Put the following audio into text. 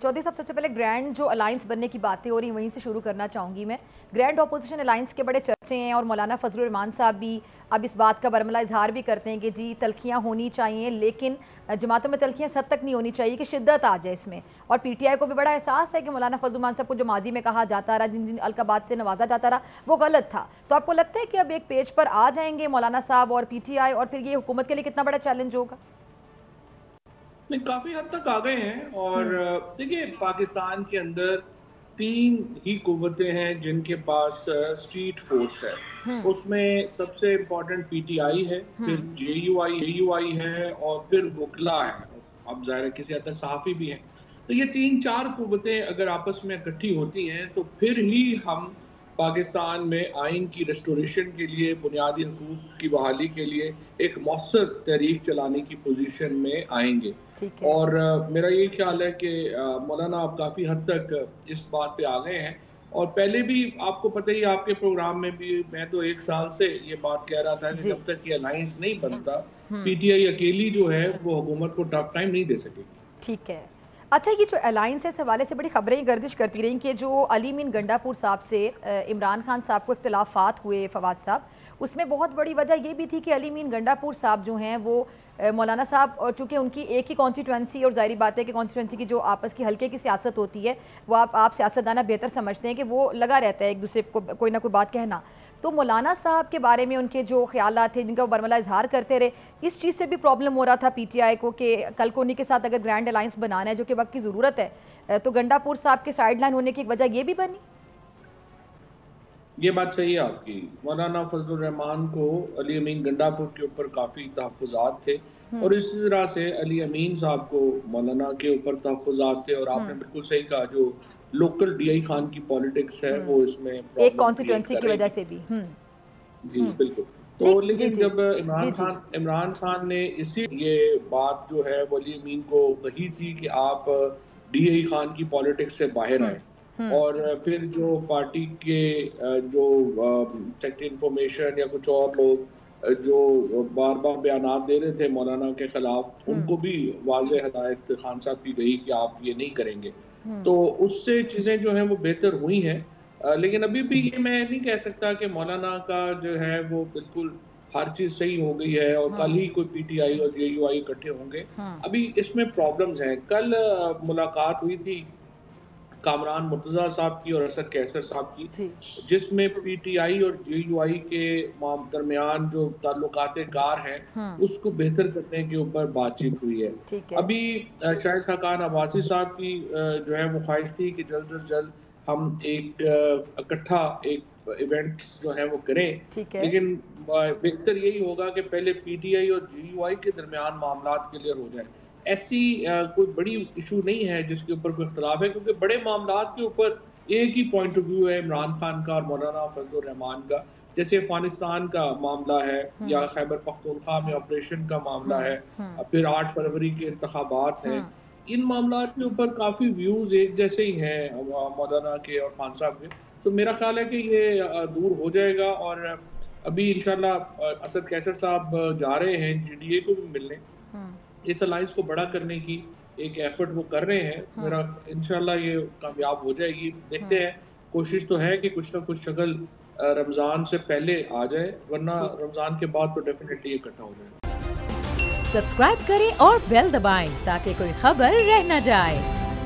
चौधरी साहब, सबसे पहले ग्रैंड जो अलायंस बनने की बातें हो रही वहीं से शुरू करना चाहूँगी मैं। ग्रैंड ऑपोजिशन अलायंस के बड़े चर्चे हैं और मौलाना फजलुर रहमान साहब भी अब इस बात का बरमला इजहार भी करते हैं कि जी तलखियाँ होनी चाहिए, लेकिन जमातों में तलखियाँ इस हद तक नहीं होनी चाहिए कि शिद्दत आ जाए इसमें। और PTI को भी बड़ा एहसास है कि मौलाना फजलुर रहमान साहब को जो माजी में कहा जाता रहा, जिन जिन अलकाबात से नवाजा जाता रहा, वो गलत था। तो आपको लगता है कि अब एक पेज पर आ जाएंगे मौलाना साहब और PTI, और फिर ये हुकूमत के लिए कितना बड़ा चैलेंज होगा? नहीं, काफी हद तक आ गए हैं। और देखिए, पाकिस्तान के अंदर तीन ही कुव्वतें हैं जिनके पास स्ट्रीट फोर्स है। हम्म। उसमें सबसे इम्पोर्टेंट PTI है, फिर हम्म। JUI है और फिर वकला है। अब जाहिर है किसी हद तक सहाफ़ी भी हैं। तो ये तीन चार कुव्वतें अगर आपस में इकट्ठी होती हैं तो फिर ही हम पाकिस्तान में आइन की रेस्टोरेशन के लिए, बुनियादी हकूक़ की बहाली के लिए एक मौसर तहरीक चलाने की पोजीशन में आएंगे। ठीक है। और मेरा यही ख्याल है कि मौलाना आप काफ़ी हद तक इस बात पे आ गए हैं। और पहले भी आपको पता ही, आपके प्रोग्राम में भी मैं तो 1 साल से ये बात कह रहा था कि जी। जब तक ये अलायंस नहीं बनता, हम्म। PTI अकेली जो है वो हुकूमत को टफ टाइम नहीं दे सकेगी। ठीक है। अच्छा, ये जो अलायंस है, इस हवाले से बड़ी खबरें गर्दिश करती रहीं कि जो अली मीन गंडापुर साहब से इमरान खान साहब को इख्तिलाफात हुए, फवाद साहब, उसमें बहुत बड़ी वजह ये भी थी कि अली मीन गंडापुर साहब जो हैं वो मौलाना साहब, और चूँकि उनकी एक ही कॉन्स्टिट्यूंसी, और ज़ाहिर बात है कि कॉन्स्टिट्यूंसी की जो आपस की हल्के की सियासत होती है, वो आप सियासतदाना बेहतर समझते हैं कि वो लगा रहता है एक दूसरे को कोई ना कोई बात कहना। तो मौलाना साहब के बारे में उनके जो ख्यालात थे, जिनका वो बरमला इजहार करते रहे, इस चीज़ से भी प्रॉब्लम हो रहा था PTI को कि कल को उन्हीं के साथ अगर ग्रैंड अलायंस बनाना है, जो कि वक्त की ज़रूरत है, तो गंडापुर साहब के साइड लाइन होने की एक वजह ये भी बनी। ये बात सही है आपकी। मौलाना फजलुर रहमान को अली अमीन गंडापुर के ऊपर काफ़ी तहफ़्फ़ुज़ात थे और इसी तरह से अली अमीन साहब को मौलाना के ऊपर तहफ़्फ़ुज़ात थे। और आपने बिल्कुल सही कहा, जो लोकल DI खान की पॉलिटिक्स है वो इसमें एक प्रॉब्लम क्रिएट कॉन्स्टिट्यूंसी की वजह करेगी। से भी। जी, बिल्कुल। तो जी लेकिन जी जब जी जी। इमरान खान ने इसी ये बात जो है वो अली अमीन को कही थी कि आप DI खान की पॉलिटिक्स से बाहर आएँ। और फिर जो पार्टी के जो सेक्रेटरी इन्फॉर्मेशन या कुछ और लोग जो बार-बार बयानात दे रहे थे मौलाना के खिलाफ, उनको भी वाज़ेह हदायत खान साहब की गई कि आप ये नहीं करेंगे। तो उससे चीज़ें जो हैं वो बेहतर हुई हैं। लेकिन अभी भी ये मैं नहीं कह सकता कि मौलाना का जो है वो बिल्कुल हर चीज़ सही हो गई है और कल ही कोई PTI और JUI इकट्ठे होंगे। अभी इसमें प्रॉब्लम्स हैं। कल मुलाकात हुई थी कामरान मुर्तज़ा साहब की और असद कैसर साहब की, जी। जिसमें PTI और JUI के दरमियान जो ताल्लुकात कार हैं, उसको बेहतर करने के ऊपर बातचीत हुई है। ठीक है। अभी शाहिद खाकान अब्बासी साहब की जो है वो ख्वाहिश थी कि जल्द से जल्द हम एक इकट्ठा एक इवेंट्स जो हैं वो करें। ठीक है। लेकिन बेहतर यही होगा कि पहले PTI और JUI के दरमियान मामलात क्लियर हो जाएँ। ऐसी कोई बड़ी इशू नहीं है जिसके ऊपर कोई इख्तिलाफ है, क्योंकि बड़े मामलात के ऊपर एक ही पॉइंट ऑफ व्यू है इमरान खान का और मौलाना फजलुर रहमान का। जैसे अफ़गानिस्तान का मामला है या खैबर पख्तूनख्वा में ऑपरेशन का मामला है, फिर 8 फरवरी के इंतखाबात हैं। इन मामलात के ऊपर काफ़ी व्यूज़ एक जैसे ही हैं मौलाना के और खान साहब के। तो मेरा ख़्याल है कि ये दूर हो जाएगा। और अभी इंशाल्लाह असद कैसर साहब जा रहे हैं GDA को भी मिलने। इस अलायंस को बड़ा करने की एक एफर्ट वो कर रहे हैं। मेरा इंशाल्लाह ये कामयाब हो जाएगी। देखते हैं, कोशिश तो है कि कुछ ना कुछ शक्ल रमज़ान से पहले आ जाए, वरना रमज़ान के बाद तो डेफिनेटली इकट्ठा हो जाएगा। सब्सक्राइब करें और बेल दबाएं ताकि कोई खबर रह न जाए।